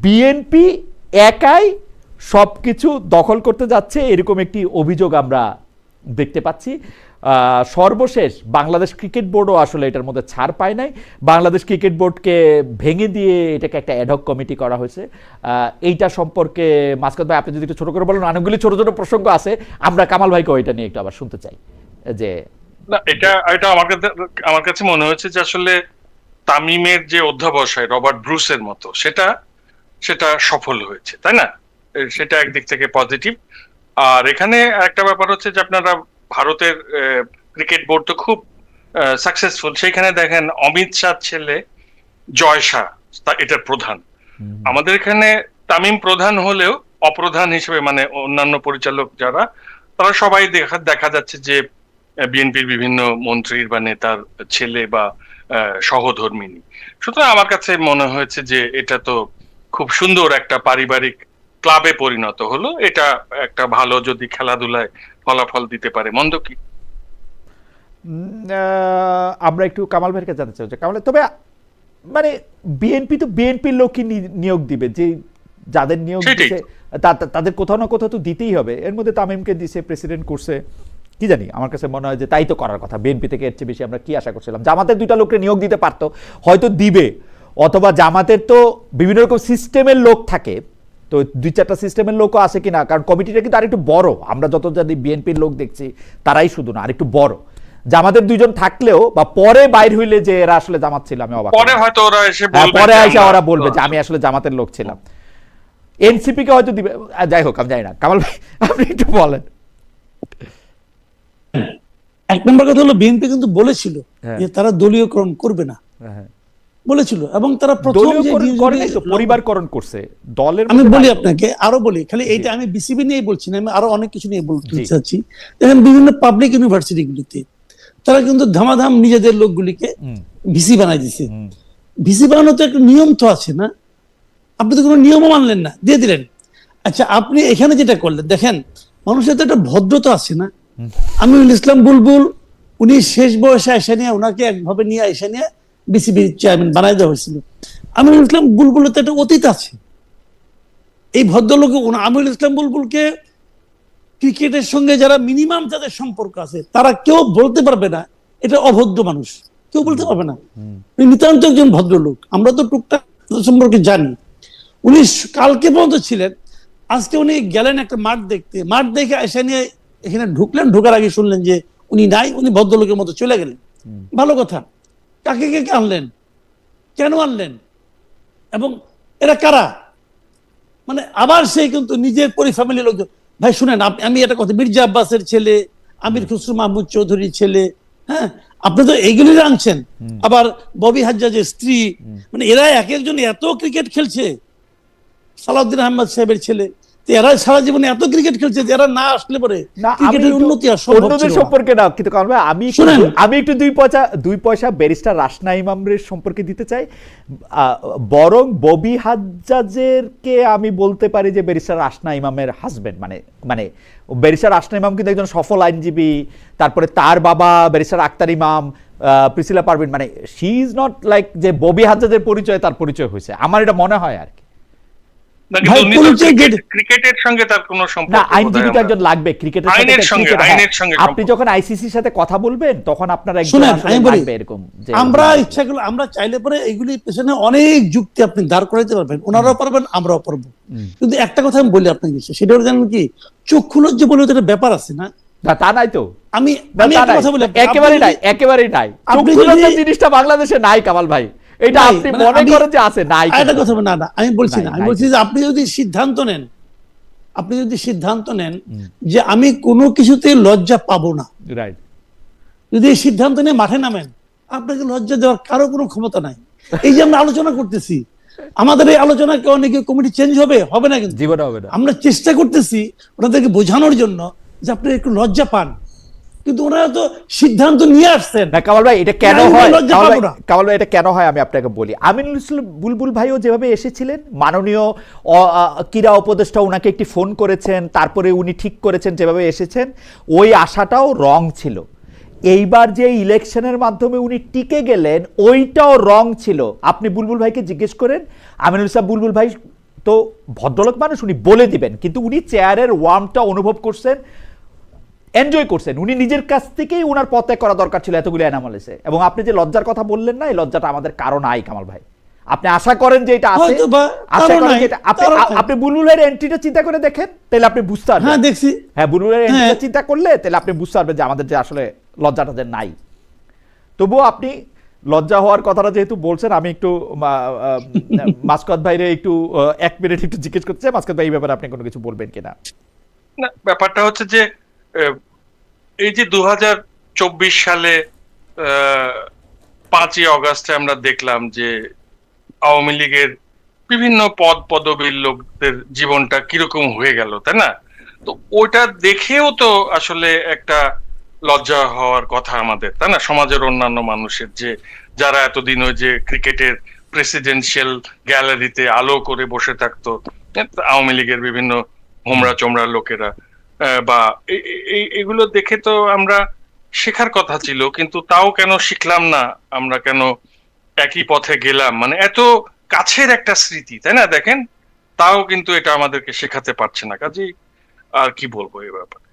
BNP একাই সবকিছু দখল করতে যাচ্ছে, এরকম একটি অভিযোগ আমরা দেখতে পাচ্ছি। সর্বশেষ বাংলাদেশ ক্রিকেট বোর্ডও আসলে এটার মধ্যে ছাড় পায় নাই। বাংলাদেশ ক্রিকেট বোর্ডকে ভেঙে দিয়ে এটাকে একটা অ্যাডহক কমিটি করা হয়েছে। এইটা সম্পর্কে মাসকাত ভাই আপনি যদি একটু ছোট করে বলেন, অনেকগুলি ছোট ছোট প্রসঙ্গ আছে, আমরা কামাল ভাইকে ওইটা নিয়ে একটু আবার শুনতে চাই। যে না, এটা আমার কাছে মনে হচ্ছে যে আসলে তামিমের যে অধ্যাবসায় রবার্ট ব্রুসের মতো সেটা সফল হয়েছে, তাই না? সেটা একদিক থেকে পজিটিভ। আর এখানে একটা ব্যাপার হচ্ছে যে আপনারা ভারতের ক্রিকেট বোর্ড তো খুব সাকসেসফুল। সেইখানে দেখেন অমিত শাহ ছেলে জয় শাহ এটার প্রধান। আমাদের এখানে তামিম প্রধান হলেও অপ্রধান হিসেবে, মানে অন্যান্য পরিচালক যারা, তারা সবাই দেখা যাচ্ছে যে বিএনপির বিভিন্ন মন্ত্রীর বা নেতার ছেলে বা সহধর্মিনী। সুতরাং আমার কাছে মনে হয়েছে যে এটা তো খুব সুন্দর একটা পারিবারিক ক্লাবে পরিণত হলো। এটা একটা ভালো, যদি খেলাধুলায় ফলাফল দিতে পারে, মন্দ কি? আমরা একটু কামাল ভাইয়ের কাছে জানতে চাই যে কামাল, তবে মানে বিএনপি তো বিএনপির লোকই নিয়োগ দিবে, যে যাদের নিয়োগ দিচ্ছে তাদের কোথাও না কোথাও তো দিতেই হবে। এর মধ্যে তামিমকে দিছে, প্রেসিডেন্ট করছে, কি জানি, আমার কাছে মনে হয় যে তাই তো করার কথা। বিএনপি থেকে এর চেয়ে বেশি আমরা কি আশা করছিলাম? জামাতের দুইটা লোককে নিয়োগ দিতে পারতো, হয়তো দিবে, অথবা জামাতের তো বিভিন্ন রকম সিস্টেমের লোক থাকে, তো 2-4টা সিস্টেমের লোকও আছে কিনা, কারণ কমিটিটা কিন্তু আরেকটু বড়। আমরা যত জানি বিএনপির লোক দেখছি তারাই শুধু না, আরেকটু বড়। জামাতের 2জন থাকলেও বা পরে বাইর হইলে যে এরা আসলে জামাত ছিল, আমি অবাক। পরে হয়তো ওরা এসে বলবে, পরে এসে ওরা বলবে যে আমি আসলে জামাতের লোক ছিলাম। এনসিপি কে হয়তো দিবে, যাই হোক আমি জানি না। কামাল ভাই আপনি একটু বলেন। এক নম্বর কথা হলো, বিএনপি কিন্তু বলেছিল যে তারা দলীয়করণ করবে না, বলেছিল, এবং তারা প্রথম যে পরিবারকরণ করছে দলের। আমি বলি আপনাকে, আরো বলি, খালি এইটা আমি বিসিবি নিয়েই বলছি না, আমি আরো অনেক কিছু নিয়ে বলতে চাচ্ছি। দেখেন বিভিন্ন পাবলিক ইউনিভার্সিটি গুলিতে তারা কিন্তু ধামাধাম নিজেদের লোকগুলিকে ভিসি বানাই দিছে। ভিসি বানানো তো একটা নিয়ম তো আছে না? আপনি তো কোনো নিয়মও মানলেন না, দিয়ে দিলেন। আচ্ছা, আপনি এখানে যেটা করলেন, দেখেন মানুষের তো একটা ভদ্রতা আছে না? আমিনুল ইসলাম বুলবুল, উনি শেষ বয়সে এসে নিয়ে, ওনাকে একভাবে নিয়ে এসে নিয়ে বিসিবি চেয়ারম্যান বানাই দেওয়া হয়েছিল। আমিনুল ইসলাম বুলবুলের তো একটা অতীত আছে। এই ভদ্রলোক আমিনুল ইসলাম বুলবুলকে ক্রিকেটের সঙ্গে যারা মিনিমাম যাদের সম্পর্ক আছে, তারা কেউ বলতে পারবে না এটা অভদ্র মানুষ, কেউ বলতে পারবে না। নিতান্ত একজন ভদ্রলোক, আমরা তো টুকটাক সম্পর্কে জানি। উনি কালকে পর্যন্ত ছিলেন, আজকে উনি গেলেন একটা মাঠ দেখতে, মাঠ দেখে এসে নিয়ে এখানে ঢুকলেন, ঢোকার আগে শুনলেন যে উনি নাই, উনি ভদ্রলোকের মতো চলে গেলেন। ভালো কথা। কাকে কে আনলেন, কেন আনলেন, এবং এরা কারা? মানে আবার সে কিন্তু নিজের ফ্যামিলির লোকজন। ভাই শুনেন, আমি একটা কথা, মির্জা আব্বাসের ছেলে, আমির খুসরু মাহমুদ চৌধুরীর ছেলে, হ্যাঁ, আপনি তো এইগুলি আনছেন। আবার ববি হাজ্জাজের স্ত্রী, মানে এরা এক একজন এত ক্রিকেট খেলছে। সালাউদ্দিন আহমদ সাহেবের ছেলে, এরা সারা জীবনে এত ক্রিকেট খেলছে, যারা না আসলে পরে ক্রিকেটের উন্নতি আর সম্পর্কে না। কিন্তু কারণ আমি একটু দুই পয়সা ব্যারিস্টার রাসনা ইমামের সম্পর্কে দিতে চাই। বরং ববি হাজ্জাজেরকে আমি বলতে পারি যে ব্যারিস্টার রাসনা ইমামের হাজবেন্ড, মানে ব্যারিস্টার রাসনা ইমাম কিন্তু একজন সফল আইনজীবী। তারপরে তার বাবা ব্যারিস্টার আক্তার ইমাম, প্রিসিলা পারভিন, মানে শি ইজ নট লাইক যে ববি হাজ্জাজের পরিচয় তার পরিচয় হয়েছে, আমার এটা মনে হয় আর কি। ক্রিকেটের সঙ্গে তার কোনো সম্পর্ক না, আইনজীবী তো একজন লাগবে ক্রিকেটের সঙ্গে। আপনি যখন আইসিসির সাথে কথা বলবেন তখন আপনার একজন লাগবে এরকম। আমরা ইচ্ছা করলে, আমরা চাইলে পরে এগুলির পেছনে অনেক যুক্তি আপনি দাঁড় করাইতে পারবেন, ওনারাও পারবেন, আমরাও পারবো। কিন্তু একটা কথা আমি বলি আপনাকে, সেটা হলো জানেন কি, চক্ষু লজ্জা বলে একটা ব্যাপার আছে না? তা নাই তো। আমি একটা কথা বলি, একেবারেই নাই। চক্ষু লজ্জা জিনিসটা বাংলাদেশে নাই কামাল ভাই, এটা আপনি মনে করেন যে আছে, নাই। এটা কথা না, আমি বলছি না, আমি বলছি যে আপনি যদি সিদ্ধান্ত নেন যে আমি কোনো কিছুতে লজ্জা পাবো না, যদি এই সিদ্ধান্ত নিয়ে মাঠে নামেন, আপনাকে লজ্জা দেওয়ার কারো কোনো ক্ষমতা নাই। এই যে আমরা আলোচনা করতেছি, আমাদের এই আলোচনা কেউ নাকি কমিটি চেঞ্জ হবে না, কিন্তু জীবনে হবে না। আমরা চেষ্টা করতেছি ওনাদেরকে বোঝানোর জন্য যে আপনি একটু লজ্জা পান, কিন্তু ওনারা তো সিদ্ধান্ত নিয়ে আসছেন না। কামাল ভাই এটা কেন হয়, কামাল ভাই এটা কেন হয় আমি আপনাকে বলি। আমিনুল ইসলাম বুলবুল ভাইও যেভাবে এসেছিলেন, মাননীয় ক্রীড়া উপদেষ্টা ওনাকে একটি ফোন করেছেন, তারপরে উনি ঠিক করেছেন যেভাবে এসেছেন, ওই আশাটাও রং ছিল। এইবার যে ইলেকশনের মাধ্যমে উনি টিকে গেলেন, ওইটাও রং ছিল। আপনি বুলবুল ভাইকে জিজ্ঞেস করেন, আমিনুল ইসলাম বুলবুল ভাই তো ভদ্রলোক মানুষ, উনি বলে দিবেন, কিন্তু উনি চেয়ারের ওয়ার্মটা অনুভব করছেন, এনজয় করছেন। উনি নিজের কাছ থেকেই উনার পথে করা দরকার ছিল এতগুলো অ্যানামালিসে। এবং আপনি যে লজ্জার কথা বললেন না, এই লজ্জাটা আমাদের কারো নাই কামাল ভাই। আপনি আশা করেন যে এটা আছে, আশা করেন যে আপনি বুলবুলের এন্ট্রিটা চিন্তা করে দেখেন, তাহলে আপনি বুঝতে পারবেন। হ্যাঁ দেখছি, হ্যাঁ, বুলবুলের এন্ট্রিটা চিন্তা করলে তাহলে আপনি বুঝতে পারবেন যে আমাদের যে আসলে লজ্জাটা যে নাই। তবুও আপনি লজ্জা হওয়ার কথাটা যেহেতু বলছেন, আমি একটু মাসকাত ভাইরে একটু 1 মিনিট একটু জিজ্ঞেস করতে চাই, মাসকাত ভাই এই ব্যাপারে আপনি কোনো কিছু বলবেন কিনা? না, ব্যাপারটা হচ্ছে যে এই যে 2024 সালে 5ই অগাস্টে আমরা দেখলাম যে আওয়ামী লীগের বিভিন্ন পদ পদবীর লোকদের জীবনটা কিরকম হয়ে গেল, তাই না? তো ওটা দেখেও তো আসলে একটা লজ্জা হওয়ার কথা আমাদের, তাই না? সমাজের অন্যান্য মানুষের, যে যারা এতদিন ওই যে ক্রিকেটের প্রেসিডেন্সিয়াল গ্যালারিতে আলো করে বসে থাকতো, আওয়ামী লীগের বিভিন্ন হোমরা চোমরা লোকেরা, বা এগুলো দেখে তো আমরা শেখার কথা ছিল, কিন্তু তাও কেন শিখলাম না আমরা? কেন একই পথে গেলাম? মানে এত কাছের একটা স্মৃতি, তাই না? দেখেন, তাও কিন্তু এটা আমাদেরকে শেখাতে পারছে না। কাজেই আর কি বলবো এই ব্যাপারে।